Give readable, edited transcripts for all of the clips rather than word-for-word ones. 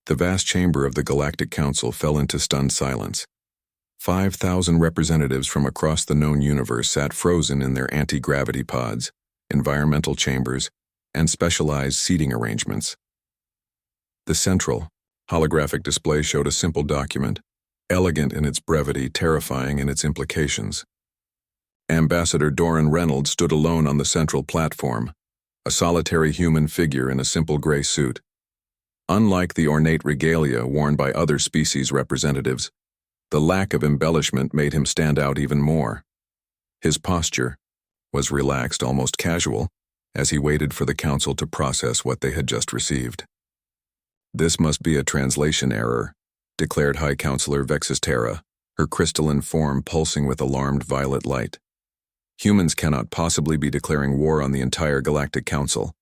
The vast chamber of the Galactic Council fell into stunned silence. 5,000 representatives from across the known universe sat frozen in their anti-gravity pods, environmental chambers, and specialized seating arrangements. The central, holographic display showed a simple document, elegant in its brevity, terrifying in its implications. Ambassador Doran Reynolds stood alone on the central platform, a solitary human figure in a simple gray suit. Unlike the ornate regalia worn by other species representatives, the lack of embellishment made him stand out even more. His posture was relaxed, almost casual, as he waited for the council to process what they had just received. "This must be a translation error," declared High Counselor Vexistera, her crystalline form pulsing with alarmed violet light. "Humans cannot possibly be declaring war on the entire Galactic Council."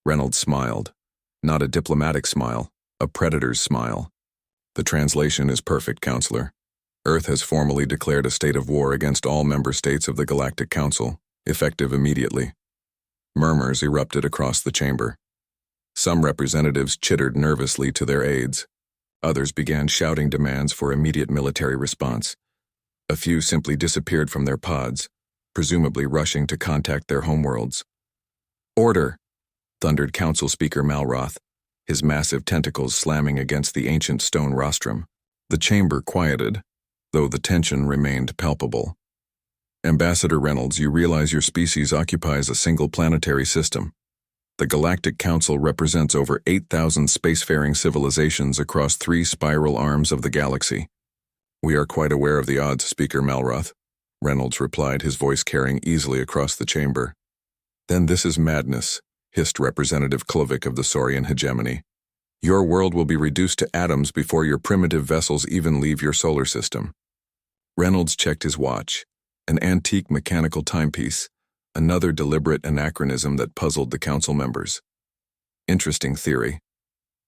Reynolds smiled, not a diplomatic smile, a predator's smile. "The translation is perfect, Counselor. Earth has formally declared a state of war against all member states of the Galactic Council, effective immediately." Murmurs erupted across the chamber. Some representatives chittered nervously to their aides. Others began shouting demands for immediate military response. A few simply disappeared from their pods, presumably rushing to contact their homeworlds. "Order!" thundered Council Speaker Malroth, his massive tentacles slamming against the ancient stone rostrum. The chamber quieted, though the tension remained palpable. "Ambassador Reynolds, you realize your species occupies a single planetary system. The Galactic Council represents over 8,000 spacefaring civilizations across 3 spiral arms of the galaxy." "We are quite aware of the odds, Speaker Malroth," Reynolds replied, his voice carrying easily across the chamber. "Then this is madness," hissed Representative Klovic of the Saurian hegemony. "Your world will be reduced to atoms before your primitive vessels even leave your solar system." Reynolds checked his watch, an antique mechanical timepiece, another deliberate anachronism that puzzled the council members. "Interesting theory.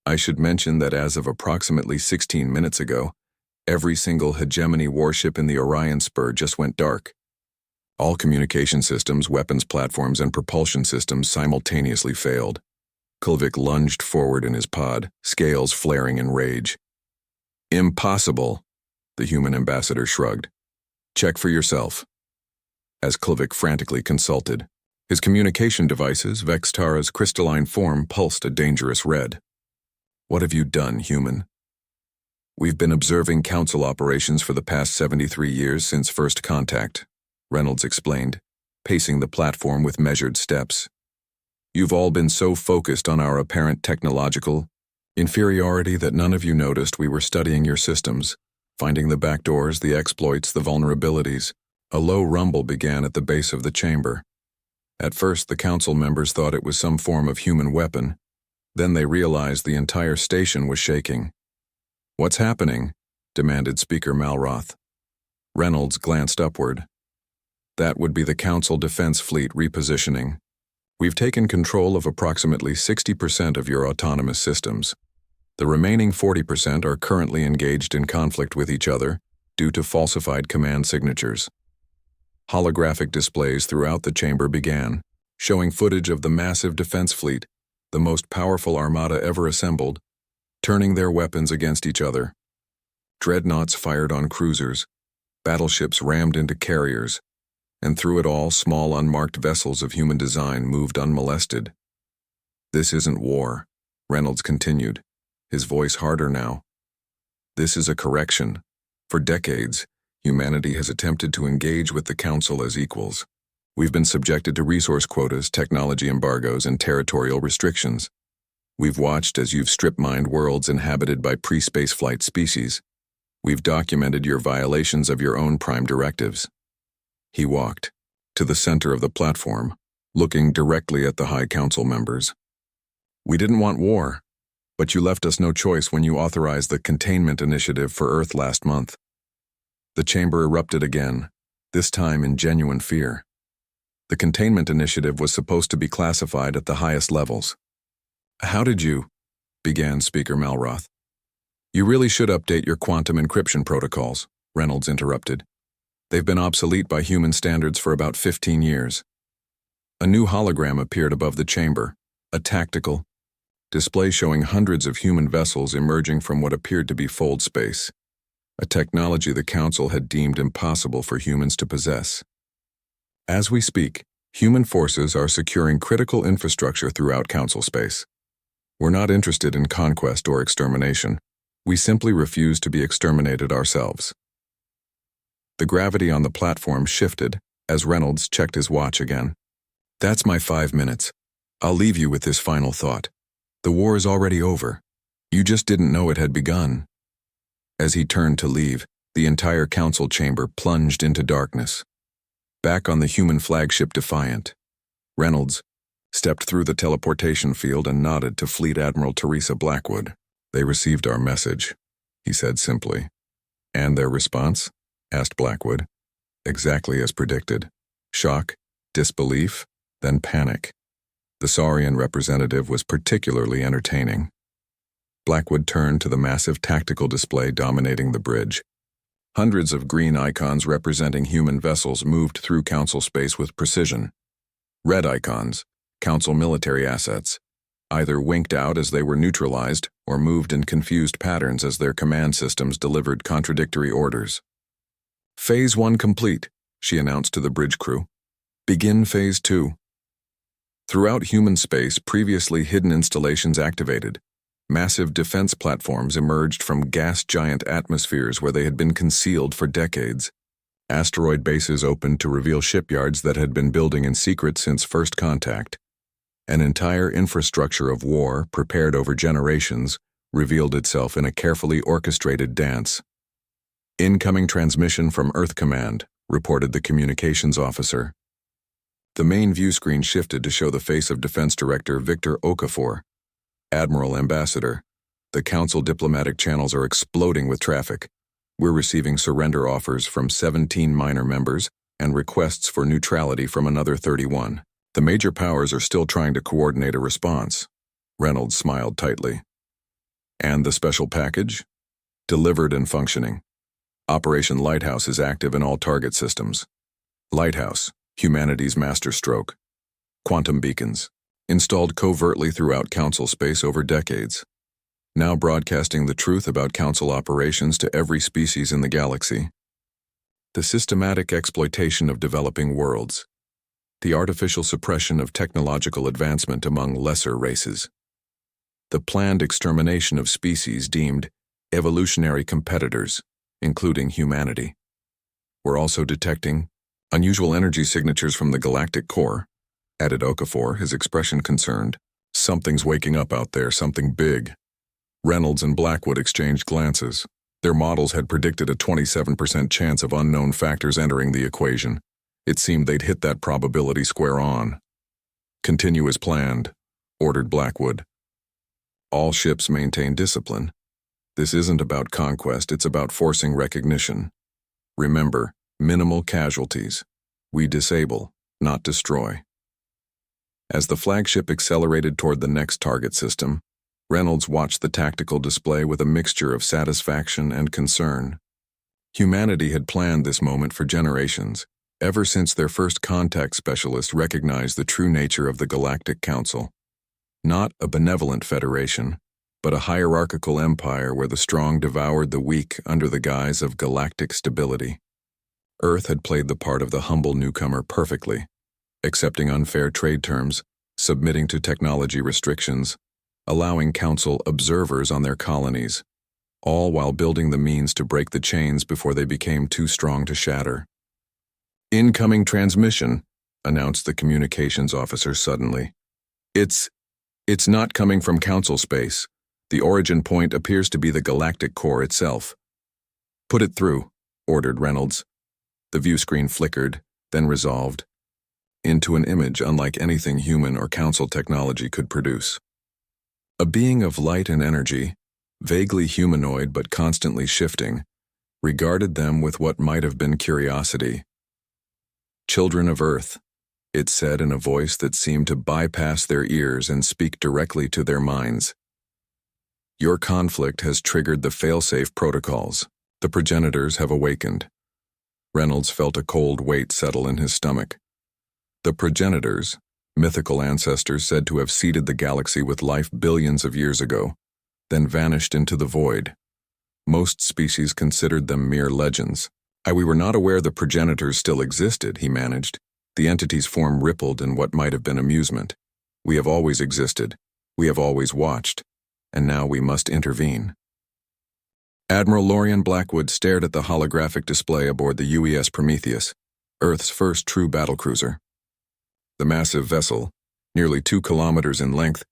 I should mention that as of approximately 16 minutes ago, every single hegemony warship in the Orion Spur just went dark. All communication systems, weapons platforms, and propulsion systems simultaneously failed." Klovic lunged forward in his pod, scales flaring in rage. "Impossible," the human ambassador shrugged. "Check for yourself." As Klovic frantically consulted, his communication devices, Vextara's crystalline form, pulsed a dangerous red. "What have you done, human?" "We've been observing council operations for the past 73 years since first contact," Reynolds explained, pacing the platform with measured steps. "You've all been so focused on our apparent technological inferiority that none of you noticed we were studying your systems, finding the backdoors, the exploits, the vulnerabilities." A low rumble began at the base of the chamber. At first, the council members thought it was some form of human weapon. Then they realized the entire station was shaking. "What's happening?" demanded Speaker Malroth. Reynolds glanced upward. "That would be the Council Defense Fleet repositioning. We've taken control of approximately 60% of your autonomous systems. The remaining 40% are currently engaged in conflict with each other due to falsified command signatures." Holographic displays throughout the chamber began, showing footage of the massive defense fleet, the most powerful armada ever assembled, turning their weapons against each other. Dreadnoughts fired on cruisers, battleships rammed into carriers, and through it all, small unmarked vessels of human design moved unmolested. "This isn't war," Reynolds continued, his voice harder now. "This is a correction. For decades, humanity has attempted to engage with the Council as equals. We've been subjected to resource quotas, technology embargoes, and territorial restrictions. We've watched as you've strip-mined worlds inhabited by pre-spaceflight species. We've documented your violations of your own prime directives." He walked to the center of the platform, looking directly at the High Council members. "We didn't want war, but you left us no choice when you authorized the Containment Initiative for Earth last month." The chamber erupted again, this time in genuine fear. The Containment Initiative was supposed to be classified at the highest levels. "How did you?" began Speaker Malroth. "You really should update your quantum encryption protocols," Reynolds interrupted. "They've been obsolete by human standards for about 15 years. A new hologram appeared above the chamber, a tactical, display showing hundreds of human vessels emerging from what appeared to be fold space, a technology the Council had deemed impossible for humans to possess. As we speak, human forces are securing critical infrastructure throughout Council space. We're not interested in conquest or extermination. We simply refuse to be exterminated ourselves. The gravity on the platform shifted as Reynolds checked his watch again. That's my 5 minutes. I'll leave you with this final thought. The war is already over. You just didn't know it had begun. As he turned to leave, the entire council chamber plunged into darkness. Back on the human flagship Defiant, Reynolds stepped through the teleportation field and nodded to Fleet Admiral Teresa Blackwood. They received our message, he said simply. And their response? Asked Blackwood. Exactly as predicted. Shock, disbelief, then panic. The Saurian representative was particularly entertaining. Blackwood turned to the massive tactical display dominating the bridge. Hundreds of green icons representing human vessels moved through Council space with precision. Red icons, Council military assets, either winked out as they were neutralized or moved in confused patterns as their command systems delivered contradictory orders. Phase 1 complete, she announced to the bridge crew. Begin Phase 2. Throughout human space, previously hidden installations activated. Massive defense platforms emerged from gas giant atmospheres where they had been concealed for decades. Asteroid bases opened to reveal shipyards that had been building in secret since first contact. An entire infrastructure of war, prepared over generations, revealed itself in a carefully orchestrated dance. Incoming transmission from Earth Command, reported the communications officer. The main view screen shifted to show the face of Defense Director Victor Okafor. Admiral Ambassador, the Council diplomatic channels are exploding with traffic. We're receiving surrender offers from 17 minor members and requests for neutrality from another 31. The major powers are still trying to coordinate a response. Reynolds smiled tightly. And the special package? Delivered and functioning. Operation Lighthouse is active in all target systems. Lighthouse, humanity's masterstroke. Quantum beacons, installed covertly throughout Council space over decades. Now broadcasting the truth about Council operations to every species in the galaxy. The systematic exploitation of developing worlds. The artificial suppression of technological advancement among lesser races. The planned extermination of species deemed evolutionary competitors, including humanity. We're also detecting unusual energy signatures from the galactic core, added Okafor, his expression concerned. Something's waking up out there, something big. Reynolds and Blackwood exchanged glances. Their models had predicted a 27% chance of unknown factors entering the equation. It seemed they'd hit that probability square on. Continue as planned, ordered Blackwood. All ships maintain discipline. This isn't about conquest, it's about forcing recognition. Remember, minimal casualties. We disable, not destroy. As the flagship accelerated toward the next target system, Reynolds watched the tactical display with a mixture of satisfaction and concern. Humanity had planned this moment for generations, ever since their first contact specialist recognized the true nature of the Galactic Council. Not a benevolent federation, but a hierarchical empire where the strong devoured the weak under the guise of galactic stability. Earth had played the part of the humble newcomer perfectly, accepting unfair trade terms, submitting to technology restrictions, allowing Council observers on their colonies, all while building the means to break the chains before they became too strong to shatter. Incoming transmission, announced the communications officer suddenly. It's not coming from Council space. The origin point appears to be the galactic core itself. Put it through, ordered Reynolds. The view screen flickered, then resolved into an image unlike anything human or Council technology could produce. A being of light and energy, vaguely humanoid but constantly shifting, regarded them with what might have been curiosity. Children of Earth, it said in a voice that seemed to bypass their ears and speak directly to their minds. Your conflict has triggered the failsafe protocols. The progenitors have awakened. Reynolds felt a cold weight settle in his stomach. The progenitors, mythical ancestors said to have seeded the galaxy with life billions of years ago, then vanished into the void. Most species considered them mere legends. We were not aware the progenitors still existed, he managed. The entity's form rippled in what might have been amusement. We have always existed. We have always watched. And now we must intervene. Admiral Lorian Blackwood stared at the holographic display aboard the UES Prometheus, Earth's first true battlecruiser. The massive vessel, nearly 2 kilometers in length,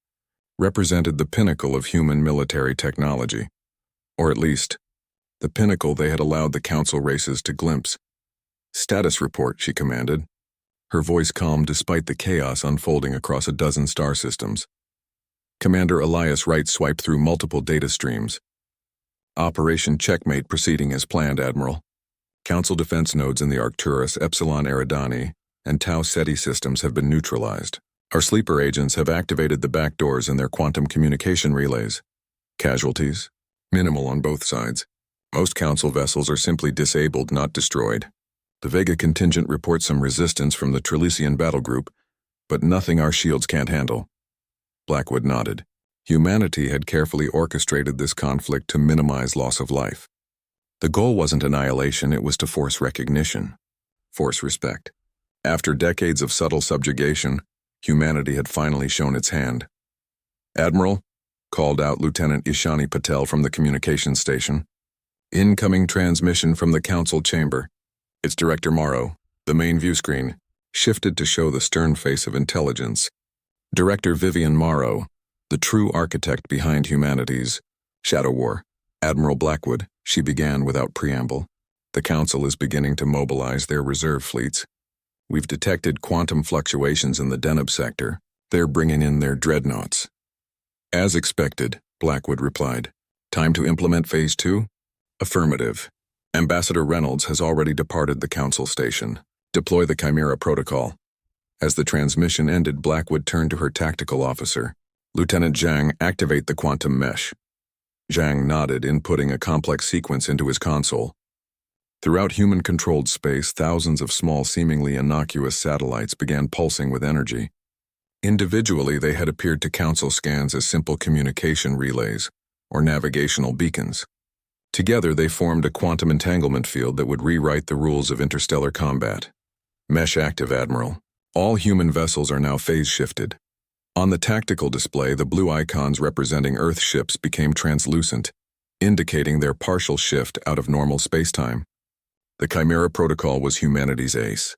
represented the pinnacle of human military technology. Or at least, the pinnacle they had allowed the Council races to glimpse. "Status report," she commanded, her voice calm despite the chaos unfolding across a dozen star systems. Commander Elias Wright swiped through multiple data streams. "Operation Checkmate proceeding as planned, Admiral. Council defense nodes in the Arcturus Epsilon Eridani and Tau Ceti systems have been neutralized. Our sleeper agents have activated the back doors in their quantum communication relays. Casualties? Minimal on both sides. Most Council vessels are simply disabled, not destroyed. The Vega contingent reports some resistance from the Trilician battle group, but nothing our shields can't handle." Blackwood nodded. Humanity had carefully orchestrated this conflict to minimize loss of life. The goal wasn't annihilation, it was to force recognition, force respect. After decades of subtle subjugation, humanity had finally shown its hand. "Admiral," called out Lieutenant Ishani Patel from the communications station. "Incoming transmission from the Council chamber. It's Director Morrow." The main view screen shifted to show the stern face of intelligence. Director Vivian Morrow, the true architect behind humanity's shadow war. "Admiral Blackwood," she began without preamble, "the Council is beginning to mobilize their reserve fleets. We've detected quantum fluctuations in the Deneb sector. They're bringing in their dreadnoughts." "As expected," Blackwood replied. "Time to implement Phase 2? "Affirmative. Ambassador Reynolds has already departed the Council station. Deploy the Chimera protocol." As the transmission ended, Blackwood turned to her tactical officer. "Lieutenant Zhang, activate the quantum mesh." Zhang nodded, inputting a complex sequence into his console. Throughout human-controlled space, thousands of small, seemingly innocuous satellites began pulsing with energy. Individually, they had appeared to Council scans as simple communication relays or navigational beacons. Together, they formed a quantum entanglement field that would rewrite the rules of interstellar combat. "Mesh active, Admiral. All human vessels are now phase-shifted." On the tactical display, the blue icons representing Earth ships became translucent, indicating their partial shift out of normal spacetime. The Chimera protocol was humanity's ace,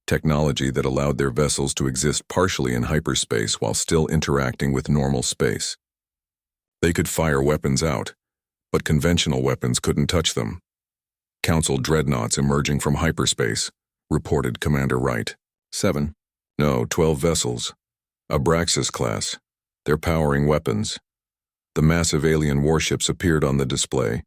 technology that allowed their vessels to exist partially in hyperspace while still interacting with normal space. They could fire weapons out, but conventional weapons couldn't touch them. "Council dreadnoughts emerging from hyperspace," reported Commander Wright. 12 vessels. Abraxas class. They're powering weapons. The massive alien warships appeared on the display,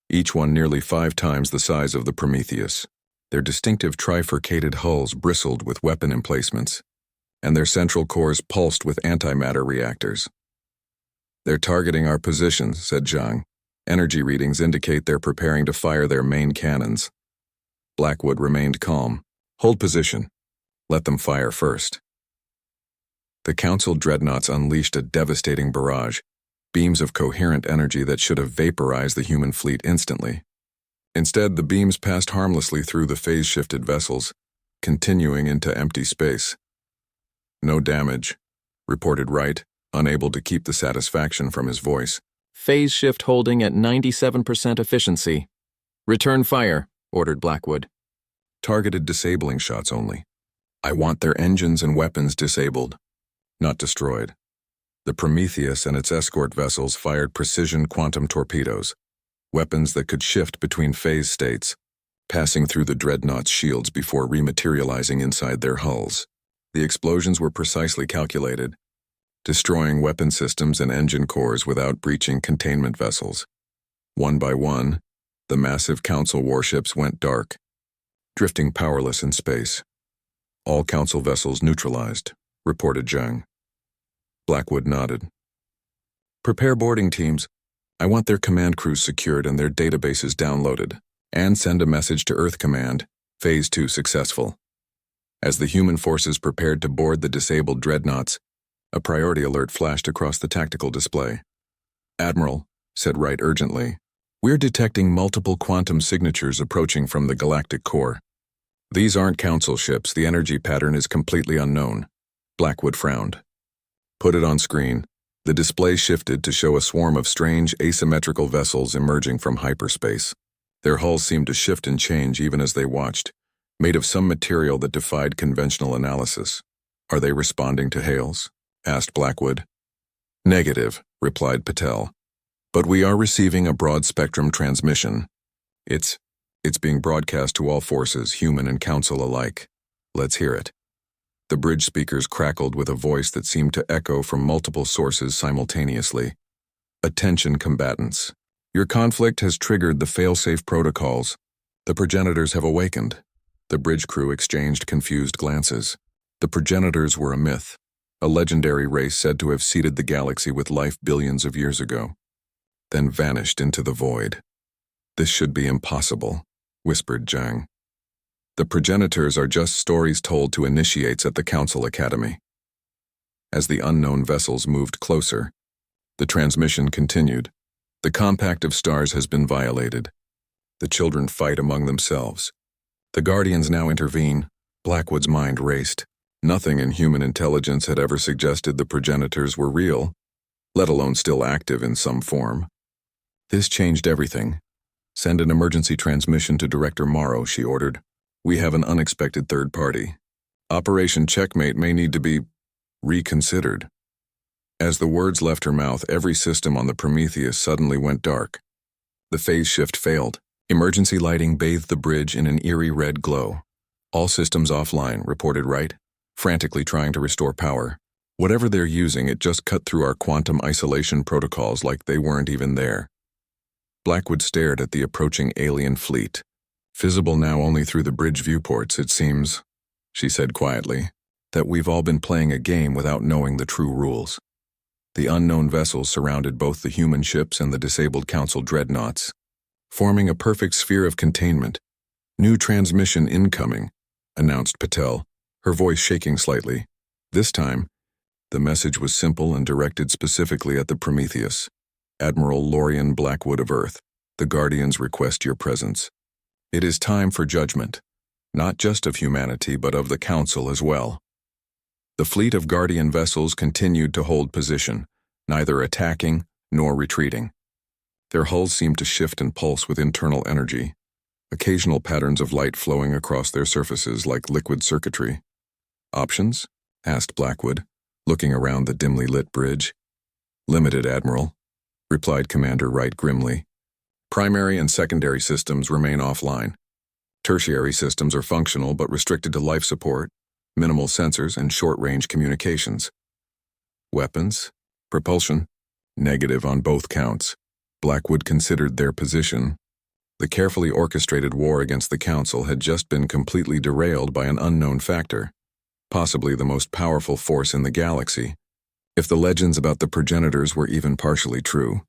each one nearly 5 times the size of the Prometheus. Their distinctive trifurcated hulls bristled with weapon emplacements, and their central cores pulsed with antimatter reactors. "They're targeting our positions," said Zhang. "Energy readings indicate they're preparing to fire their main cannons." Blackwood remained calm. "Hold position. Let them fire first." The Council dreadnoughts unleashed a devastating barrage, beams of coherent energy that should have vaporized the human fleet instantly. Instead, the beams passed harmlessly through the phase-shifted vessels, continuing into empty space. "No damage," reported Wright, unable to keep the satisfaction from his voice. "Phase shift holding at 97% efficiency. Return fire," ordered Blackwood. "Targeted disabling shots only. I want their engines and weapons disabled, not destroyed." The Prometheus and its escort vessels fired precision quantum torpedoes, weapons that could shift between phase states, passing through the dreadnought's shields before rematerializing inside their hulls. The explosions were precisely calculated, destroying weapon systems and engine cores without breaching containment vessels. One by one, the massive Council warships went dark, drifting powerless in space. "All Council vessels neutralized," reported Zhang. Blackwood nodded. "Prepare boarding teams. I want their command crews secured and their databases downloaded, and send a message to Earth Command, Phase 2 successful." As the human forces prepared to board the disabled dreadnoughts, a priority alert flashed across the tactical display. "Admiral," said Wright urgently, "we're detecting multiple quantum signatures approaching from the galactic core. These aren't Council ships. The energy pattern is completely unknown." Blackwood frowned. "Put it on screen." The display shifted to show a swarm of strange, asymmetrical vessels emerging from hyperspace. Their hulls seemed to shift and change even as they watched, made of some material that defied conventional analysis. "Are they responding to hails?" asked Blackwood. "Negative," replied Patel. "But we are receiving a broad-spectrum transmission. It's being broadcast to all forces, human and Council alike. Let's hear it." The bridge speakers crackled with a voice that seemed to echo from multiple sources simultaneously. "Attention, combatants. Your conflict has triggered the fail-safe protocols. The progenitors have awakened." The bridge crew exchanged confused glances. The progenitors were a myth, a legendary race said to have seeded the galaxy with life billions of years ago, then vanished into the void. "This should be impossible," whispered Zhang. "The progenitors are just stories told to initiates at the Council Academy." As the unknown vessels moved closer, the transmission continued. "The compact of stars has been violated. The children fight among themselves. The Guardians now intervene." Blackwood's mind raced. Nothing in human intelligence had ever suggested the progenitors were real, let alone still active in some form. This changed everything. "Send an emergency transmission to Director Morrow," she ordered. "We have an unexpected third party. Operation Checkmate may need to be reconsidered." As the words left her mouth, every system on the Prometheus suddenly went dark. The phase shift failed. Emergency lighting bathed the bridge in an eerie red glow. "All systems offline," reported Wright, frantically trying to restore power. "Whatever they're using, it just cut through our quantum isolation protocols like they weren't even there." Blackwood stared at the approaching alien fleet. "Visible now only through the bridge viewports, it seems," she said quietly, "that we've all been playing a game without knowing the true rules." The unknown vessels surrounded both the human ships and the disabled Council dreadnoughts, forming a perfect sphere of containment. "New transmission incoming," announced Patel, her voice shaking slightly. This time, the message was simple and directed specifically at the Prometheus. "Admiral Lorian Blackwood of Earth, the Guardians request your presence. It is time for judgment, not just of humanity but of the Council as well." The fleet of Guardian vessels continued to hold position, neither attacking nor retreating. Their hulls seemed to shift and pulse with internal energy, occasional patterns of light flowing across their surfaces like liquid circuitry. "Options?" asked Blackwood, looking around the dimly lit bridge. "Limited, Admiral," replied Commander Wright grimly. "Primary and secondary systems remain offline. Tertiary systems are functional but restricted to life support, minimal sensors, and short-range communications. Weapons? Propulsion? Negative on both counts." Blackwood considered their position. The carefully orchestrated war against the Council had just been completely derailed by an unknown factor, possibly the most powerful force in the galaxy, if the legends about the progenitors were even partially true.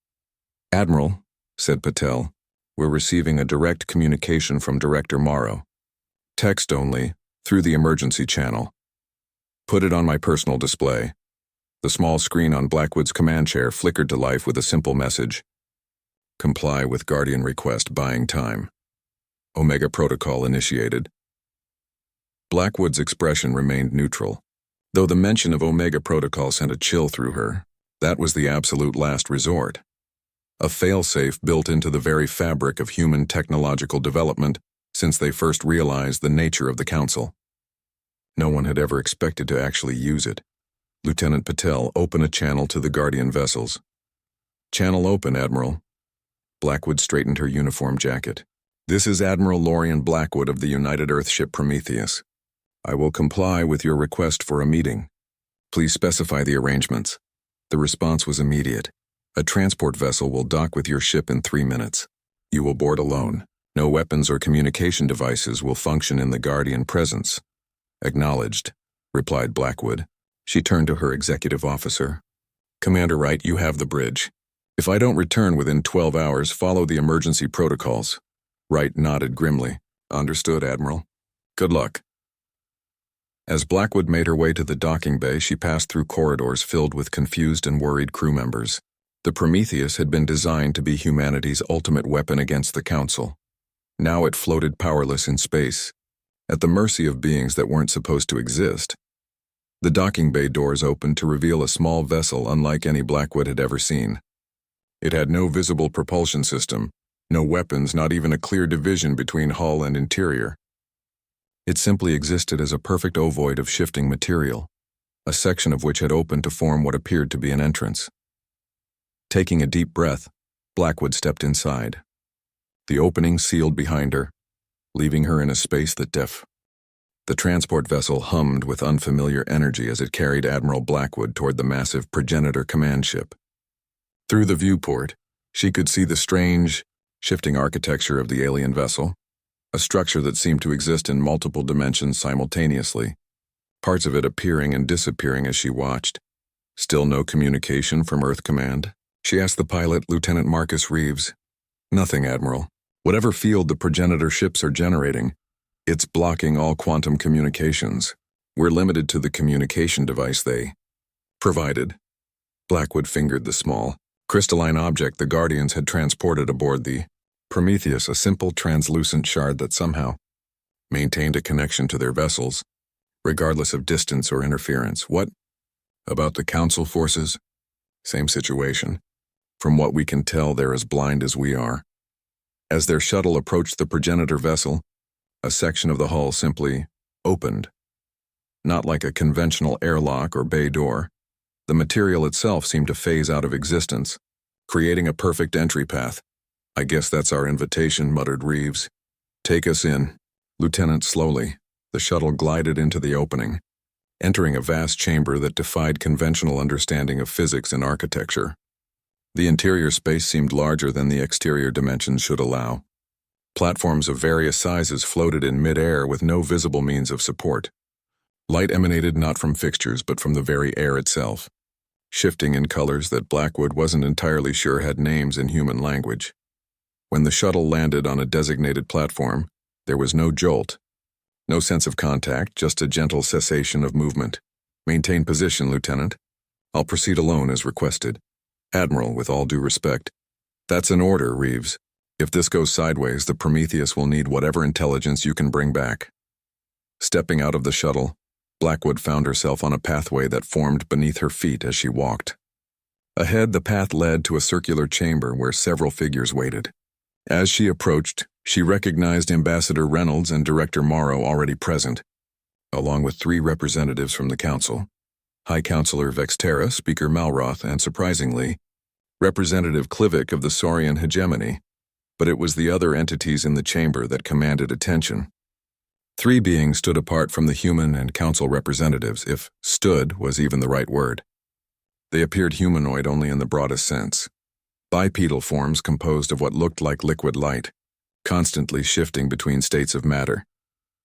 "Admiral," said Patel, "we're receiving a direct communication from Director Morrow. Text only, through the emergency channel." "Put it on my personal display." The small screen on Blackwood's command chair flickered to life with a simple message. "Comply with Guardian request, buying time. Omega Protocol initiated." Blackwood's expression remained neutral, though the mention of Omega Protocol sent a chill through her. That was the absolute last resort. A failsafe built into the very fabric of human technological development since they first realized the nature of the Council. No one had ever expected to actually use it. Lieutenant Patel, open a channel to the Guardian vessels. "Channel open, Admiral." Blackwood straightened her uniform jacket. "This is Admiral Lorian Blackwood of the United Earthship Prometheus. I will comply with your request for a meeting. Please specify the arrangements." The response was immediate. "A transport vessel will dock with your ship in 3 minutes. You will board alone. No weapons or communication devices will function in the Guardian presence." "Acknowledged," replied Blackwood. She turned to her executive officer. "Commander Wright, you have the bridge. If I don't return within 12 hours, follow the emergency protocols." Wright nodded grimly. "Understood, Admiral. Good luck." As Blackwood made her way to the docking bay, she passed through corridors filled with confused and worried crew members. The Prometheus had been designed to be humanity's ultimate weapon against the Council. Now it floated powerless in space, at the mercy of beings that weren't supposed to exist. The docking bay doors opened to reveal a small vessel unlike any Blackwood had ever seen. It had no visible propulsion system, no weapons, not even a clear division between hull and interior. It simply existed as a perfect ovoid of shifting material, a section of which had opened to form what appeared to be an entrance. Taking a deep breath, Blackwood stepped inside. The opening sealed behind her, leaving her in a space that The transport vessel hummed with unfamiliar energy as it carried Admiral Blackwood toward the massive progenitor command ship. Through the viewport, she could see the strange, shifting architecture of the alien vessel, a structure that seemed to exist in multiple dimensions simultaneously, parts of it appearing and disappearing as she watched. Still no communication from Earth Command? She asked the pilot, Lieutenant Marcus Reeves. Nothing, Admiral. Whatever field the progenitor ships are generating, it's blocking all quantum communications. We're limited to the communication device they provided. Blackwood fingered the small, crystalline object the Guardians had transported aboard the Prometheus, a simple translucent shard that somehow maintained a connection to their vessels, regardless of distance or interference. What about the Council forces? Same situation. From what we can tell, they're as blind as we are. As their shuttle approached the progenitor vessel, a section of the hull simply opened. Not like a conventional airlock or bay door. The material itself seemed to phase out of existence, creating a perfect entry path. I guess that's our invitation, muttered Reeves. Take us in. Lieutenant, slowly, the shuttle glided into the opening, entering a vast chamber that defied conventional understanding of physics and architecture. The interior space seemed larger than the exterior dimensions should allow. Platforms of various sizes floated in mid-air with no visible means of support. Light emanated not from fixtures but from the very air itself, shifting in colors that Blackwood wasn't entirely sure had names in human language. When the shuttle landed on a designated platform, there was no jolt, no sense of contact, just a gentle cessation of movement. Maintain position, Lieutenant. I'll proceed alone as requested. Admiral, with all due respect. That's an order, Reeves. If this goes sideways, the Prometheus will need whatever intelligence you can bring back. Stepping out of the shuttle, Blackwood found herself on a pathway that formed beneath her feet as she walked. Ahead, the path led to a circular chamber where several figures waited. As she approached, she recognized Ambassador Reynolds and Director Morrow already present, along with 3 representatives from the Council: High Counselor Vextera, Speaker Malroth, and surprisingly, Representative Klivik of the Saurian hegemony. But it was the other entities in the chamber that commanded attention. 3 beings stood apart from the human and Council representatives, if stood was even the right word. They appeared humanoid only in the broadest sense. Bipedal forms composed of what looked like liquid light, constantly shifting between states of matter.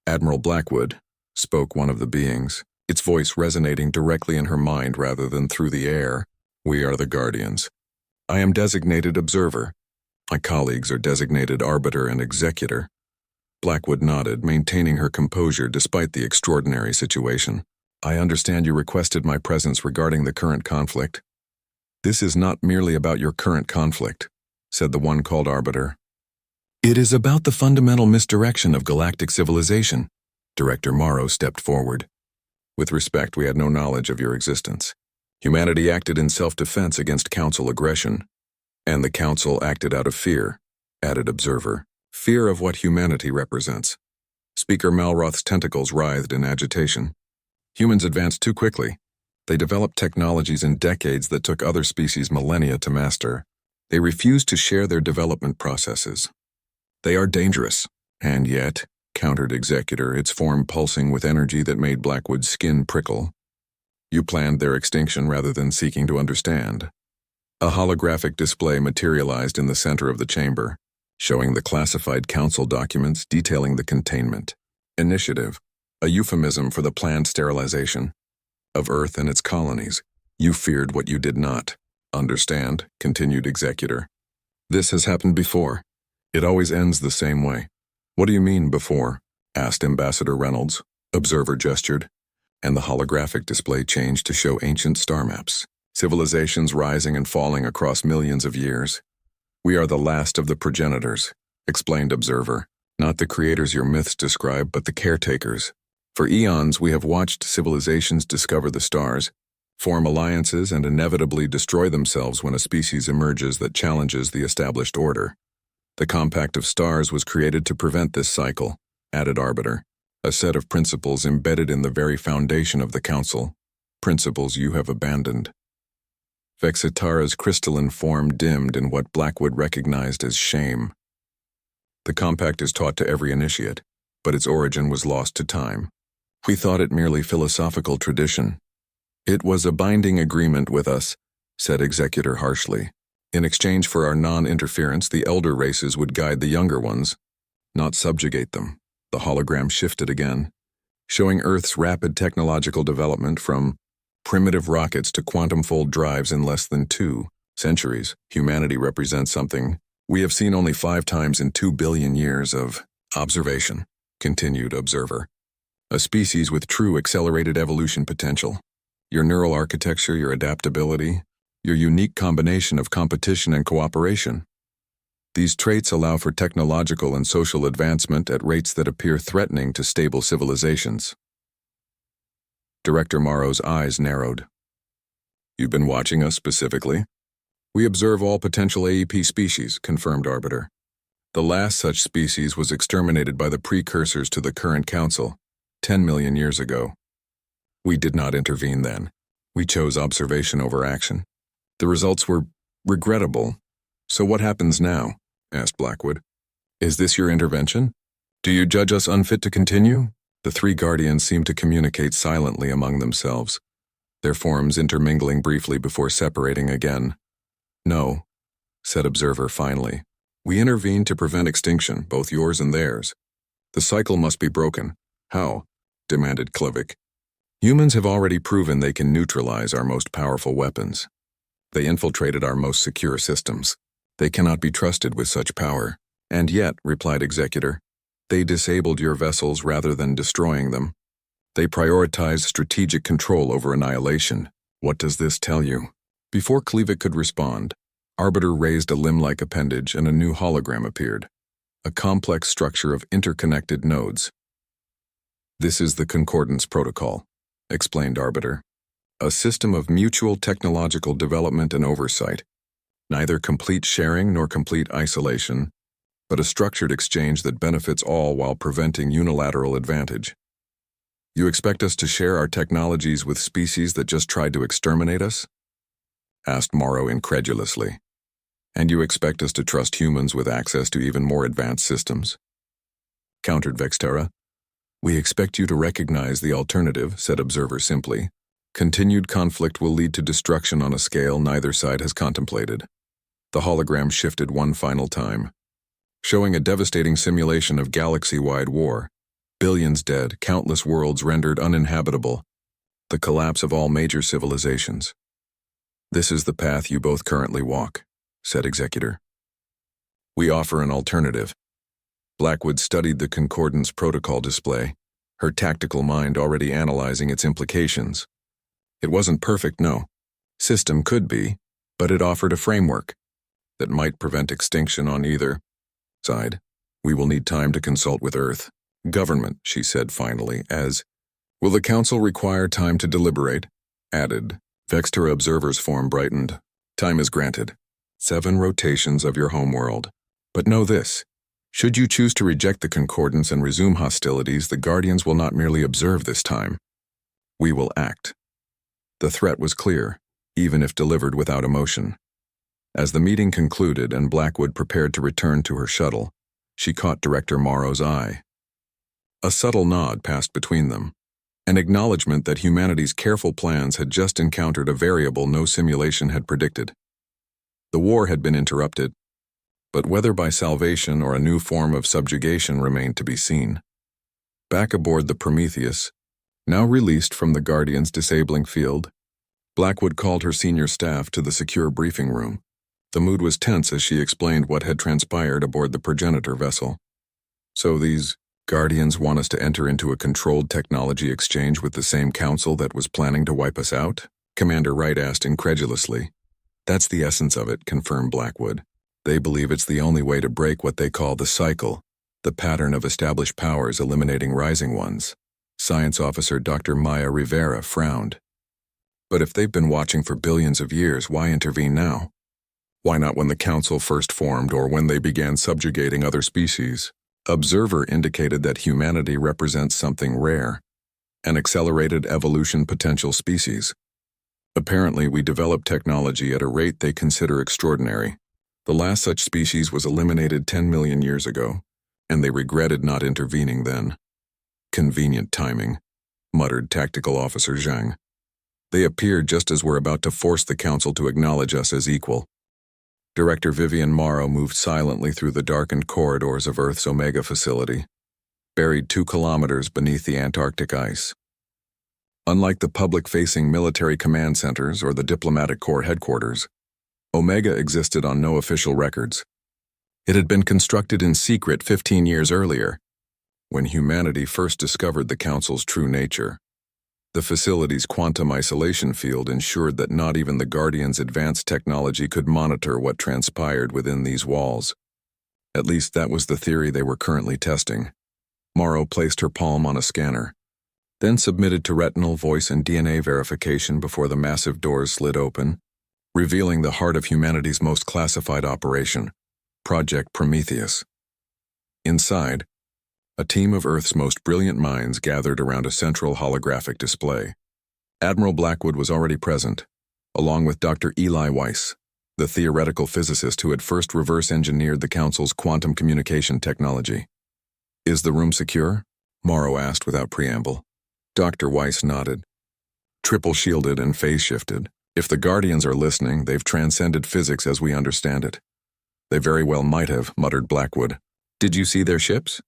Admiral Blackwood, spoke one of the beings, its voice resonating directly in her mind rather than through the air. We are the Guardians. I am designated observer. My colleagues are designated arbiter and executor. Blackwood nodded, maintaining her composure despite the extraordinary situation. I understand you requested my presence regarding the current conflict. This is not merely about your current conflict, said the one called arbiter. It is about the fundamental misdirection of galactic civilization. Director Morrow stepped forward. With respect, we had no knowledge of your existence. Humanity acted in self-defense against Council aggression. And the Council acted out of fear, added Observer. Fear of what humanity represents. Speaker Malroth's tentacles writhed in agitation. Humans advanced too quickly. They developed technologies in decades that took other species millennia to master. They refused to share their development processes. They are dangerous, and yet, countered Executor, its form pulsing with energy that made Blackwood's skin prickle. You planned their extinction rather than seeking to understand. A holographic display materialized in the center of the chamber, showing the classified Council documents detailing the containment initiative, a euphemism for the planned sterilization of Earth and its colonies. You feared what you did not understand, continued Executor. This has happened before. It always ends the same way. What do you mean, before? Asked Ambassador Reynolds. Observer gestured. and the holographic display changed to show ancient star maps, civilizations rising and falling across millions of years. "We are the last of the progenitors," explained Observer. "Not the creators your myths describe, but the caretakers. For eons, we have watched civilizations discover the stars, form alliances, and inevitably destroy themselves when a species emerges that challenges the established order. The Compact of Stars was created to prevent this cycle," added Arbiter, "a set of principles embedded in the very foundation of the Council, principles you have abandoned." Vexitara's crystalline form dimmed in what Blackwood recognized as shame. "The Compact is taught to every initiate, but its origin was lost to time. We thought it merely philosophical tradition." "It was a binding agreement with us," said Executor harshly. "In exchange for our non-interference, the elder races would guide the younger ones, not subjugate them." The hologram shifted again, showing Earth's rapid technological development from primitive rockets to quantum-fold drives in less than 2 centuries. "Humanity represents something we have seen only 5 times in 2 billion years of observation," continued Observer. "A species with true accelerated evolution potential. Your neural architecture, your adaptability, your unique combination of competition and cooperation. These traits allow for technological and social advancement at rates that appear threatening to stable civilizations." Director Morrow's eyes narrowed. "You've been watching us specifically?" "We observe all potential AEP species," confirmed Arbiter. "The last such species was exterminated by the precursors to the current Council, 10 million years ago. We did not intervene then. We chose observation over action. The results were regrettable. So what happens now?" asked Blackwood. "Is this your intervention? Do you judge us unfit to continue?" The 3 Guardians seemed to communicate silently among themselves, their forms intermingling briefly before separating again. "No," said Observer finally. "We intervened to prevent extinction, both yours and theirs. The cycle must be broken." "How?" demanded Klivik. "Humans have already proven they can neutralize our most powerful weapons. They infiltrated our most secure systems. They cannot be trusted with such power." "And yet," replied Executor, "they disabled your vessels rather than destroying them. They prioritized strategic control over annihilation. What does this tell you?" Before Klivik could respond, Arbiter raised a limb-like appendage and a new hologram appeared, a complex structure of interconnected nodes. "This is the Concordance Protocol," explained Arbiter. "A system of mutual technological development and oversight. Neither complete sharing nor complete isolation, but a structured exchange that benefits all while preventing unilateral advantage." "You expect us to share our technologies with species that just tried to exterminate us?" asked Morrow incredulously. "And you expect us to trust humans with access to even more advanced systems?" countered Vextera. "We expect you to recognize the alternative," said Observer simply. "Continued conflict will lead to destruction on a scale neither side has contemplated." The hologram shifted one final time, showing a devastating simulation of galaxy-wide war, billions dead, countless worlds rendered uninhabitable, the collapse of all major civilizations. "This is the path you both currently walk," said Executor. "We offer an alternative." Blackwood studied the Concordance Protocol display, her tactical mind already analyzing its implications. It wasn't perfect, no. System could be, but it offered a framework that might prevent extinction on either side. "We will need time to consult with Earth. Government," she said finally, as, "Will the Council require time to deliberate?" added. Vexter Observer's form brightened. "Time is granted. 7 rotations of your homeworld. But know this. Should you choose to reject the Concordance and resume hostilities, the Guardians will not merely observe this time. We will act." The threat was clear, even if delivered without emotion. As the meeting concluded and Blackwood prepared to return to her shuttle, she caught Director Morrow's eye. A subtle nod passed between them, an acknowledgement that humanity's careful plans had just encountered a variable no simulation had predicted. The war had been interrupted, but whether by salvation or a new form of subjugation remained to be seen. Back aboard the Prometheus, now released from the Guardian's disabling field, Blackwood called her senior staff to the secure briefing room. The mood was tense as she explained what had transpired aboard the progenitor vessel. "So these Guardians want us to enter into a controlled technology exchange with the same council that was planning to wipe us out? Commander Wright asked incredulously. That's the essence of it, confirmed Blackwood. They believe it's the only way to break what they call the cycle, the pattern of established powers eliminating rising ones. Science Officer Dr. Maya Rivera frowned. But if they've been watching for billions of years, why intervene now? Why not when the council first formed or when they began subjugating other species? Observer indicated that humanity represents something rare, an accelerated evolution potential species. Apparently, we develop technology at a rate they consider extraordinary. The last such species was eliminated 10 million years ago, and they regretted not intervening then. Convenient timing, muttered Tactical Officer Zhang. They appeared just as we're about to force the council to acknowledge us as equal. Director Vivian Morrow moved silently through the darkened corridors of Earth's Omega facility, buried 2 kilometers beneath the Antarctic ice. Unlike the public-facing military command centers or the diplomatic corps headquarters, Omega existed on no official records. It had been constructed in secret 15 years earlier, when humanity first discovered the Council's true nature. The facility's quantum isolation field ensured that not even the Guardians' advanced technology could monitor what transpired within these walls. At least that was the theory they were currently testing. Morrow placed her palm on a scanner, then submitted to retinal, voice, and DNA verification before the massive doors slid open, revealing the heart of humanity's most classified operation, Project Prometheus. Inside, a team of Earth's most brilliant minds gathered around a central holographic display. Admiral Blackwood was already present, along with Dr. Eli Weiss, the theoretical physicist who had first reverse-engineered the Council's quantum communication technology. Is the room secure? Morrow asked without preamble. Dr. Weiss nodded. Triple-shielded and phase-shifted. If the Guardians are listening, they've transcended physics as we understand it. They very well might have, muttered Blackwood. Did you see their ships?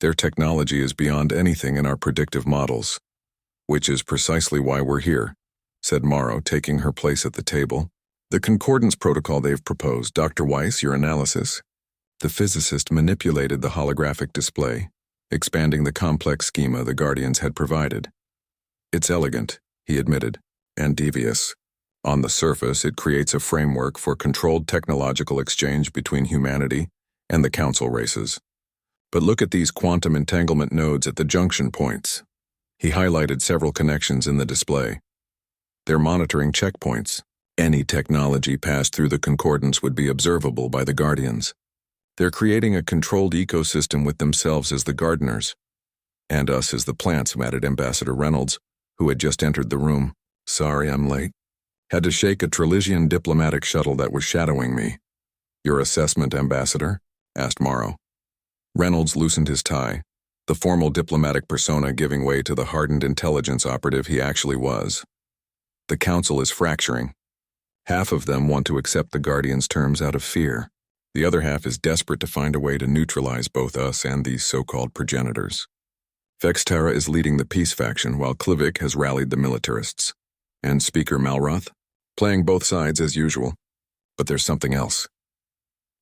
Their technology is beyond anything in our predictive models. Which is precisely why we're here, said Morrow, taking her place at the table. The concordance protocol they've proposed, Dr. Weiss, your analysis. The physicist manipulated the holographic display, expanding the complex schema the Guardians had provided. It's elegant, he admitted, and devious. On the surface, it creates a framework for controlled technological exchange between humanity and the Council races. But look at these quantum entanglement nodes at the junction points. He highlighted several connections in the display. They're monitoring checkpoints. Any technology passed through the concordance would be observable by the Guardians. They're creating a controlled ecosystem with themselves as the gardeners. And us as the plants, added Ambassador Reynolds, who had just entered the room. Sorry I'm late. Had to shake a Trilisian diplomatic shuttle that was shadowing me. Your assessment, Ambassador? Asked Morrow. Reynolds loosened his tie, the formal diplomatic persona giving way to the hardened intelligence operative he actually was. The Council is fracturing. Half of them want to accept the Guardians' terms out of fear. The other half is desperate to find a way to neutralize both us and these so-called progenitors. Vextara is leading the peace faction while Klivik has rallied the militarists. And Speaker Malroth? Playing both sides as usual. But there's something else.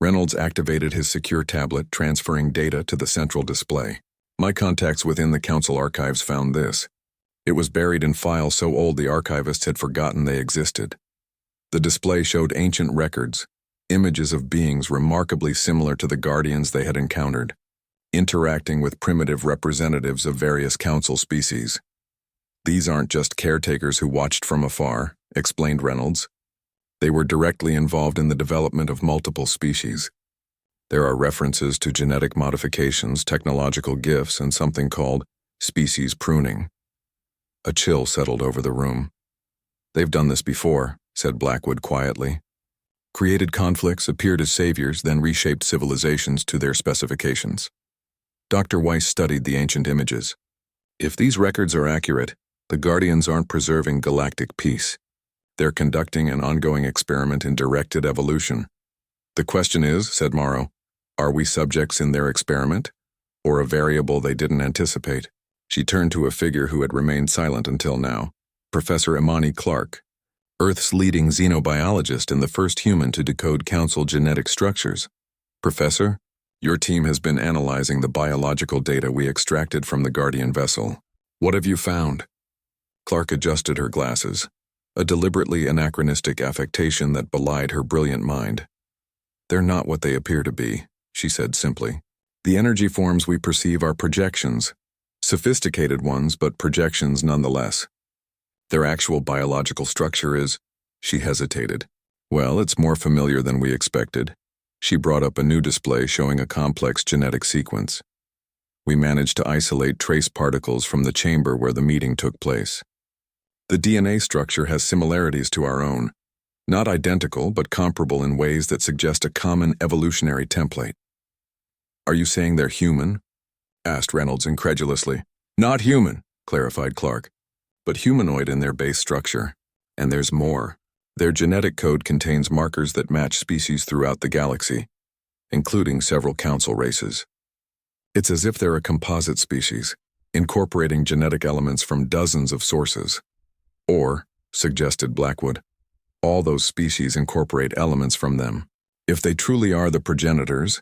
Reynolds activated his secure tablet, transferring data to the central display. My contacts within the Council archives found this. It was buried in files so old the archivists had forgotten they existed. The display showed ancient records, images of beings remarkably similar to the Guardians they had encountered, interacting with primitive representatives of various Council species. These aren't just caretakers who watched from afar, explained Reynolds. They were directly involved in the development of multiple species. There are references to genetic modifications, technological gifts, and something called species pruning. A chill settled over the room. They've done this before, said Blackwood quietly. Created conflicts, appeared as saviors, then reshaped civilizations to their specifications. Dr. Weiss studied the ancient images. If these records are accurate, the Guardians aren't preserving galactic peace. They're conducting an ongoing experiment in directed evolution. The question is, said Morrow, are we subjects in their experiment, or a variable they didn't anticipate? She turned to a figure who had remained silent until now, Professor Imani Clark, Earth's leading xenobiologist and the first human to decode Council genetic structures. Professor, Your team has been analyzing the biological data we extracted from the Guardian vessel. What have you found? Clark adjusted her glasses, a deliberately anachronistic affectation that belied her brilliant mind. They're not what they appear to be, she said simply. The energy forms we perceive are projections, sophisticated ones, but projections nonetheless. Their actual biological structure is, she hesitated. Well, it's more familiar than we expected. She brought up a new display showing a complex genetic sequence. We managed to isolate trace particles from the chamber where the meeting took place. The DNA structure has similarities to our own, not identical but comparable in ways that suggest a common evolutionary template. Are you saying they're human? Asked Reynolds incredulously. Not human, clarified Clark, but humanoid in their base structure. And there's more. Their genetic code contains markers that match species throughout the galaxy, including several council races. It's as if they're a composite species, incorporating genetic elements from dozens of sources. Or, suggested Blackwood, all those species incorporate elements from them. If they truly are the progenitors,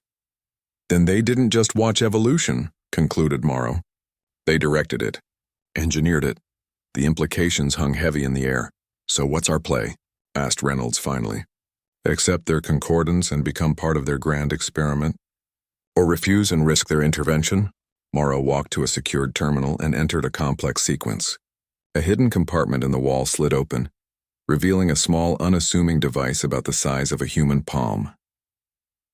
then they didn't just watch evolution, concluded Morrow. They directed it, engineered it. The implications hung heavy in the air. So what's our play? Asked Reynolds finally. Accept their concordance and become part of their grand experiment? Or refuse and risk their intervention? Morrow walked to a secured terminal and entered a complex sequence. A hidden compartment in the wall slid open, revealing a small, unassuming device about the size of a human palm.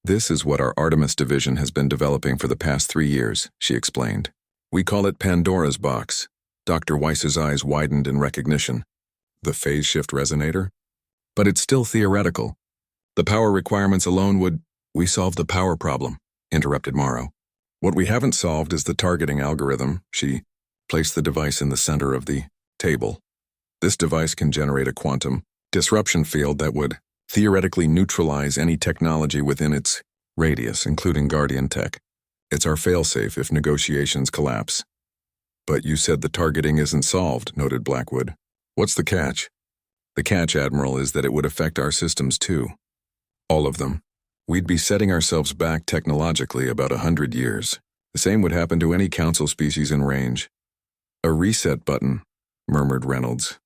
This is what our Artemis division has been developing for the past 3 years, she explained. We call it Pandora's box. Dr. Weiss's eyes widened in recognition. The phase shift resonator? But it's still theoretical. The power requirements alone would... We solved the power problem, interrupted Morrow. What we haven't solved is the targeting algorithm. She placed the device in the center of the table. This device can generate a quantum disruption field that would theoretically neutralize any technology within its radius, including Guardian tech. It's our failsafe if negotiations collapse. But you said the targeting isn't solved, noted Blackwood. What's the catch? The catch, Admiral, is that it would affect our systems too. All of them. We'd be setting ourselves back technologically about 100 years. The same would happen to any council species in range. A reset button, murmured Reynolds.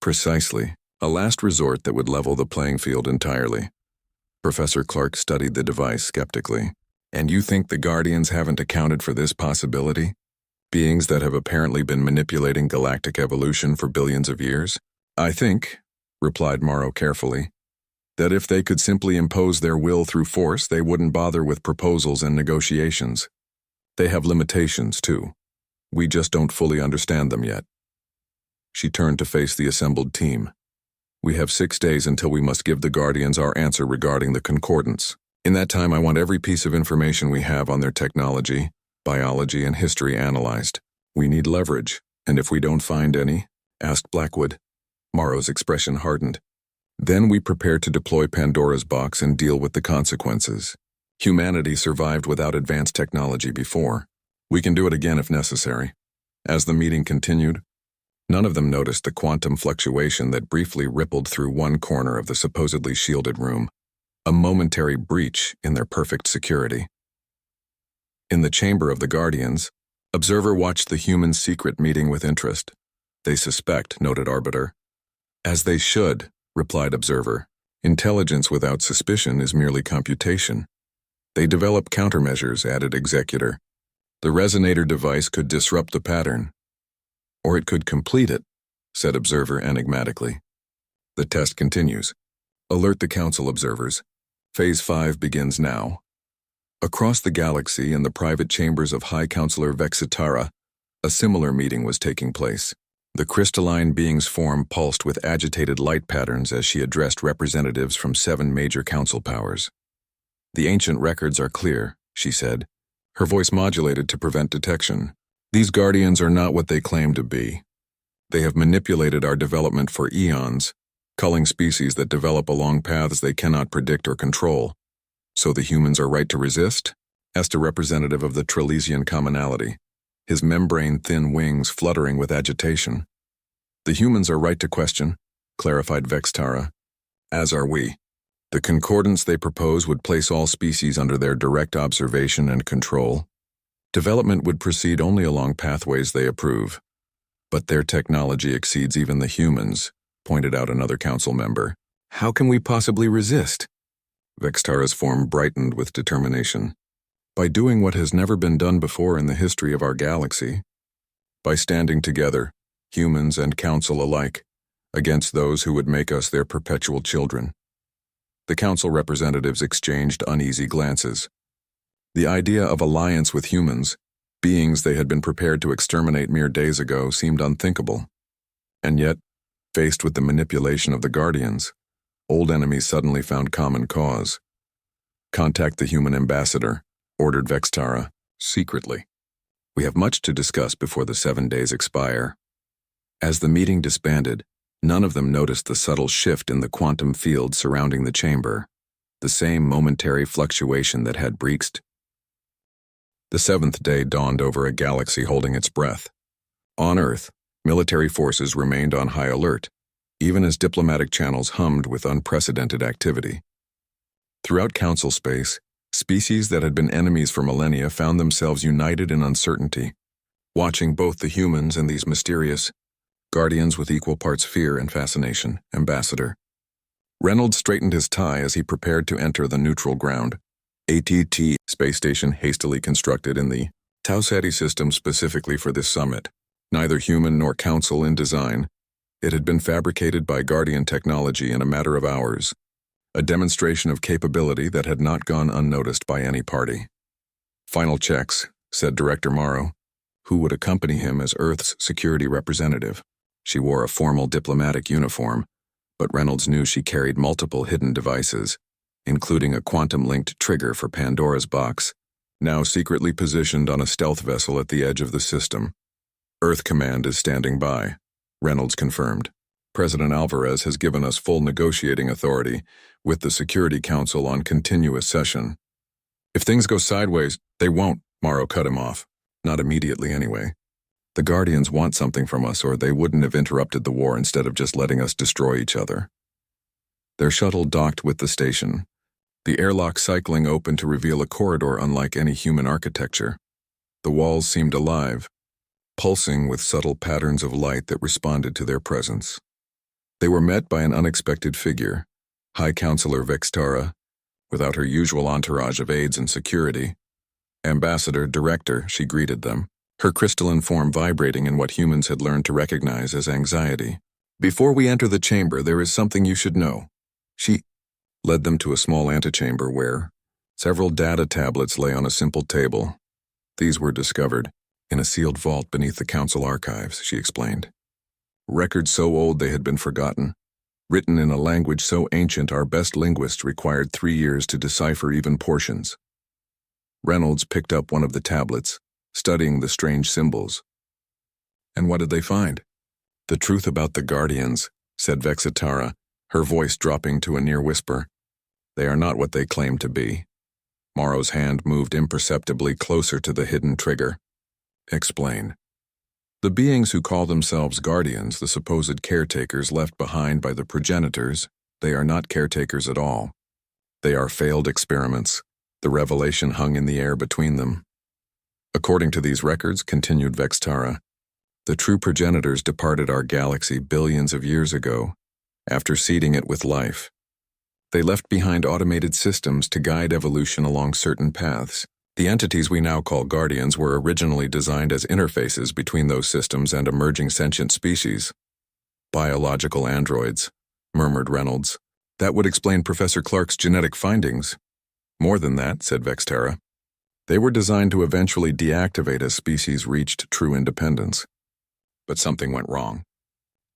Precisely. A last resort that would level the playing field entirely. Professor Clark studied the device skeptically. And you think the Guardians haven't accounted for this possibility? Beings that have apparently been manipulating galactic evolution for billions of years? I think, replied Morrow carefully, that if they could simply impose their will through force, they wouldn't bother with proposals and negotiations. They have limitations, too. We just don't fully understand them yet. She turned to face the assembled team. We have 6 days until we must give the Guardians our answer regarding the concordance. In that time, I want every piece of information we have on their technology, biology, and history analyzed. We need leverage, and if we don't find any, asked Blackwood. Morrow's expression hardened. Then we prepare to deploy Pandora's box and deal with the consequences. Humanity survived without advanced technology before. We can do it again if necessary. As the meeting continued, none of them noticed the quantum fluctuation that briefly rippled through one corner of the supposedly shielded room, a momentary breach in their perfect security. In the chamber of the Guardians, Observer watched the human secret meeting with interest. They suspect, noted Arbiter. As they should, replied Observer. Intelligence without suspicion is merely computation. They develop countermeasures, added Executor. The resonator device could disrupt the pattern. Or it could complete it, said Observer enigmatically. The test continues. Alert the Council observers. Phase 5 begins now. Across the galaxy in the private chambers of High Counselor Vexitara, a similar meeting was taking place. The crystalline being's form pulsed with agitated light patterns as she addressed representatives from 7 major council powers. The ancient records are clear, she said, her voice modulated to prevent detection. These Guardians are not what they claim to be. They have manipulated our development for eons, culling species that develop along paths they cannot predict or control. So the humans are right to resist? Asked a representative of the Trilesian commonality, his membrane-thin wings fluttering with agitation. The humans are right to question, clarified Vextara. As are we. The concordance they propose would place all species under their direct observation and control. Development would proceed only along pathways they approve. But their technology exceeds even the humans, pointed out another council member. How can we possibly resist? Vextara's form brightened with determination. By doing what has never been done before in the history of our galaxy. By standing together, humans and council alike, against those who would make us their perpetual children. The council representatives exchanged uneasy glances. The idea of alliance with humans, beings they had been prepared to exterminate mere days ago, seemed unthinkable. And yet, faced with the manipulation of the Guardians, old enemies suddenly found common cause. Contact the human ambassador, ordered Vextara, secretly. We have much to discuss before the 7 days expire. As the meeting disbanded, none of them noticed the subtle shift in the quantum field surrounding the chamber, the same momentary fluctuation that had breached. The 7th day dawned over a galaxy holding its breath. On Earth, military forces remained on high alert, even as diplomatic channels hummed with unprecedented activity. Throughout council space, species that had been enemies for millennia found themselves united in uncertainty, watching both the humans and these mysterious Guardians with equal parts fear and fascination, ambassador. Reynolds straightened his tie as he prepared to enter the neutral ground, ATT space station hastily constructed in the Tausati system specifically for this summit. Neither human nor council in design, it had been fabricated by Guardian technology in a matter of hours, a demonstration of capability that had not gone unnoticed by any party. Final checks, said Director Morrow, who would accompany him as Earth's security representative. She wore a formal diplomatic uniform, but Reynolds knew she carried multiple hidden devices, including a quantum-linked trigger for Pandora's box, now secretly positioned on a stealth vessel at the edge of the system. Earth Command is standing by, Reynolds confirmed. President Alvarez has given us full negotiating authority with the Security Council on continuous session. If things go sideways, they won't, Morrow cut him off. Not immediately anyway. The Guardians want something from us or they wouldn't have interrupted the war instead of just letting us destroy each other. Their shuttle docked with the station, the airlock cycling open to reveal a corridor unlike any human architecture. The walls seemed alive, pulsing with subtle patterns of light that responded to their presence. They were met by an unexpected figure, High Counselor Vextara, without her usual entourage of aides and security. Ambassador, Director, she greeted them, her crystalline form vibrating in what humans had learned to recognize as anxiety. Before we enter the chamber, there is something you should know. She led them to a small antechamber where several data tablets lay on a simple table. These were discovered in a sealed vault beneath the council archives, she explained. Records so old they had been forgotten, written in a language so ancient our best linguists required 3 years to decipher even portions. Reynolds picked up one of the tablets, studying the strange symbols. And what did they find? The truth about the Guardians, said Vextara, her voice dropping to a near whisper. They are not what they claim to be. Morrow's hand moved imperceptibly closer to the hidden trigger. Explain. The beings who call themselves Guardians, the supposed caretakers left behind by the progenitors, they are not caretakers at all. They are failed experiments. The revelation hung in the air between them. According to these records, continued Vextara, the true progenitors departed our galaxy billions of years ago, after seeding it with life. They left behind automated systems to guide evolution along certain paths. The entities we now call Guardians were originally designed as interfaces between those systems and emerging sentient species. Biological androids, murmured Reynolds. That would explain Professor Clark's genetic findings. More than that, said Vextara. They were designed to eventually deactivate as species reached true independence. But something went wrong.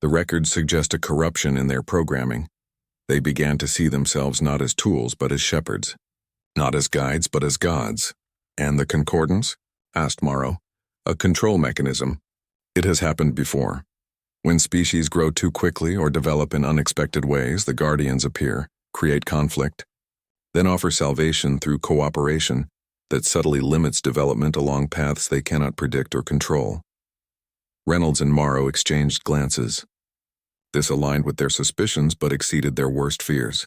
The records suggest a corruption in their programming. They began to see themselves not as tools but as shepherds. Not as guides but as gods. And the concordance? Asked Morrow. A control mechanism. It has happened before. When species grow too quickly or develop in unexpected ways, the Guardians appear, create conflict, then offer salvation through cooperation that subtly limits development along paths they cannot predict or control. Reynolds and Morrow exchanged glances. This aligned with their suspicions but exceeded their worst fears.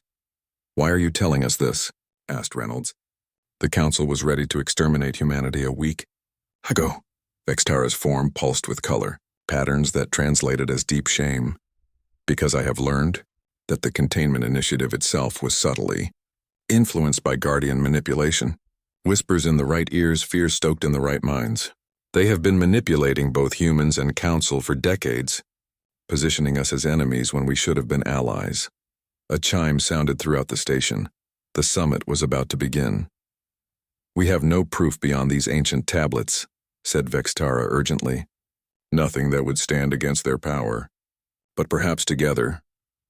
"Why are you telling us this?" asked Reynolds. "The Council was ready to exterminate humanity a week ago." Vextara's form pulsed with color, patterns that translated as deep shame. "Because I have learned that the containment initiative itself was subtly influenced by Guardian manipulation. Whispers in the right ears, fear stoked in the right minds. They have been manipulating both humans and Council for decades, positioning us as enemies when we should have been allies." A chime sounded throughout the station. The summit was about to begin. "We have no proof beyond these ancient tablets," said Vextara urgently. "Nothing that would stand against their power. But perhaps together,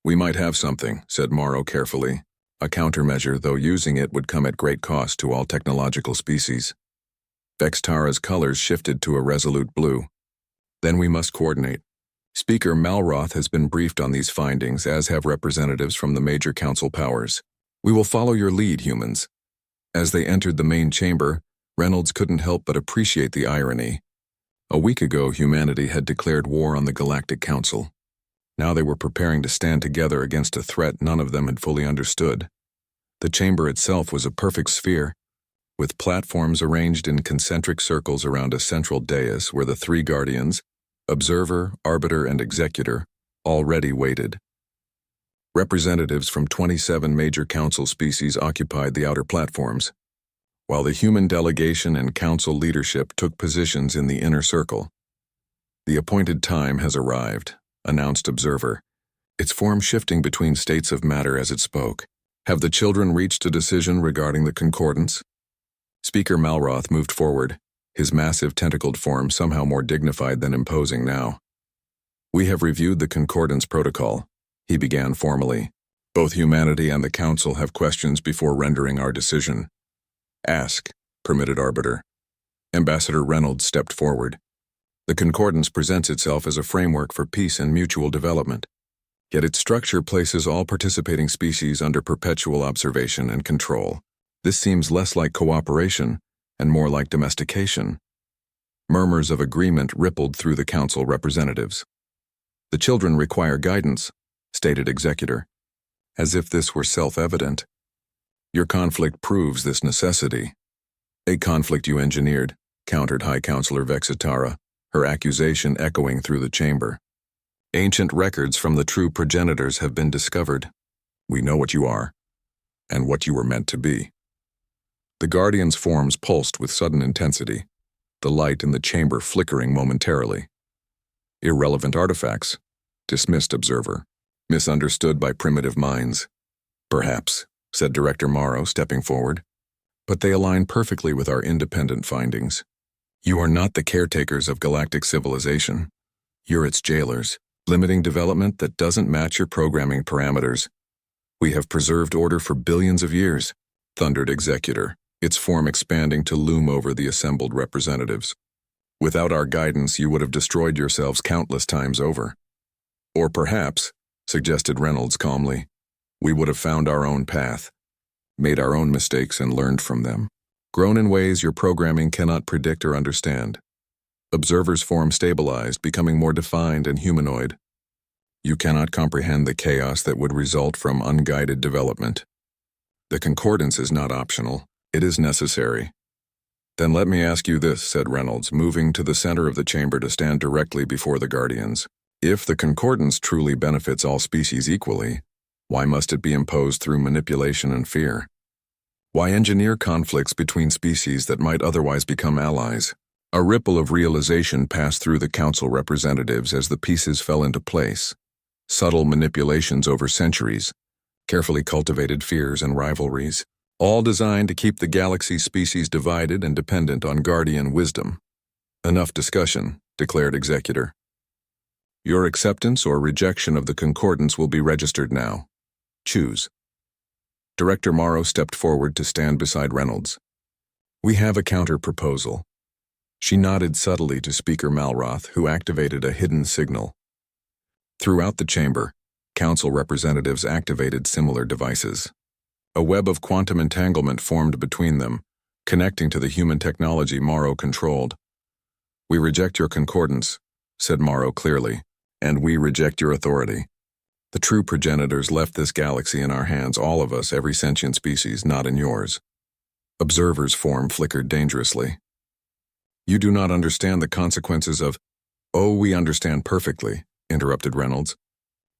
we might have something," said Morrow carefully. "A countermeasure, though using it would come at great cost to all technological species." Vextara's colors shifted to a resolute blue. "Then we must coordinate. Speaker Malroth has been briefed on these findings, as have representatives from the major council powers. We will follow your lead, humans." As they entered the main chamber, Reynolds couldn't help but appreciate the irony. A week ago, humanity had declared war on the Galactic Council. Now they were preparing to stand together against a threat none of them had fully understood. The chamber itself was a perfect sphere, with platforms arranged in concentric circles around a central dais where the three guardians, Observer, Arbiter, and Executor, already waited. Representatives from 27 major council species occupied the outer platforms, while the human delegation and council leadership took positions in the inner circle. "The appointed time has arrived," announced Observer, its form shifting between states of matter as it spoke. "Have the children reached a decision regarding the concordance?" Speaker Malroth moved forward, his massive tentacled form somehow more dignified than imposing now. "We have reviewed the concordance protocol," he began formally. "Both humanity and the Council have questions before rendering our decision." "Ask," permitted Arbiter. Ambassador Reynolds stepped forward. "The concordance presents itself as a framework for peace and mutual development. Yet its structure places all participating species under perpetual observation and control. This seems less like cooperation and more like domestication." Murmurs of agreement rippled through the council representatives. "The children require guidance," stated Executor, as if this were self-evident. "Your conflict proves this necessity." "A conflict you engineered," countered High Counselor Vexitara, her accusation echoing through the chamber. "Ancient records from the true progenitors have been discovered. We know what you are, and what you were meant to be." The Guardians' forms pulsed with sudden intensity, the light in the chamber flickering momentarily. "Irrelevant artifacts," dismissed Observer, "misunderstood by primitive minds." "Perhaps," said Director Morrow, stepping forward, "but they align perfectly with our independent findings. You are not the caretakers of galactic civilization. You're its jailers, limiting development that doesn't match your programming parameters. We have preserved order for billions of years," thundered Executor, its form expanding to loom over the assembled representatives. "Without our guidance, you would have destroyed yourselves countless times over." "Or perhaps," suggested Reynolds calmly, "we would have found our own path, made our own mistakes and learned from them. Grown in ways your programming cannot predict or understand." Observer's form stabilized, becoming more defined and humanoid. "You cannot comprehend the chaos that would result from unguided development. The concordance is not optional. It is necessary." "Then let me ask you this," said Reynolds, moving to the center of the chamber to stand directly before the Guardians. "If the concordance truly benefits all species equally, why must it be imposed through manipulation and fear? Why engineer conflicts between species that might otherwise become allies?" A ripple of realization passed through the council representatives as the pieces fell into place. Subtle manipulations over centuries, carefully cultivated fears and rivalries, all designed to keep the galaxy's species divided and dependent on Guardian wisdom. "Enough discussion," declared Executor. "Your acceptance or rejection of the concordance will be registered now. Choose." Director Morrow stepped forward to stand beside Reynolds. "We have a counter-proposal." She nodded subtly to Speaker Malroth, who activated a hidden signal. Throughout the chamber, council representatives activated similar devices. A web of quantum entanglement formed between them, connecting to the human technology Morrow controlled. "We reject your concordance," said Morrow clearly, "and we reject your authority." The true progenitors left this galaxy in our hands, all of us, every sentient species, not in yours. Observer's form flickered dangerously. You do not understand the consequences of— Oh, we understand perfectly, interrupted Reynolds.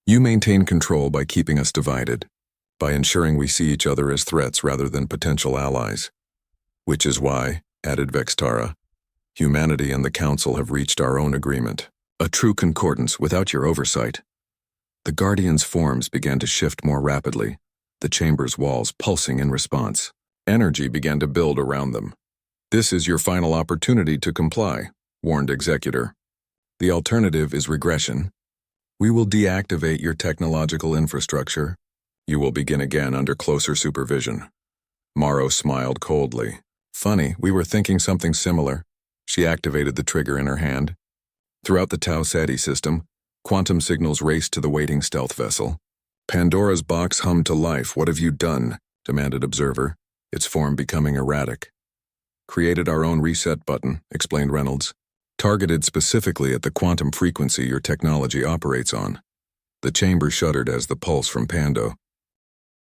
You maintain control by keeping us divided, by ensuring we see each other as threats rather than potential allies. Which is why, added Vextara, humanity and the Council have reached our own agreement. A true concordance without your oversight. The Guardians' forms began to shift more rapidly, the chamber's walls pulsing in response. Energy began to build around them. This is your final opportunity to comply, warned Executor. The alternative is regression. We will deactivate your technological infrastructure. You will begin again under closer supervision. Morrow smiled coldly. Funny, we were thinking something similar. She activated the trigger in her hand. Throughout the Tau Ceti system, quantum signals raced to the waiting stealth vessel. Pandora's box hummed to life. What have you done? Demanded Observer, its form becoming erratic. Created our own reset button, explained Reynolds, targeted specifically at the quantum frequency your technology operates on. The chamber shuddered as the pulse from Pando,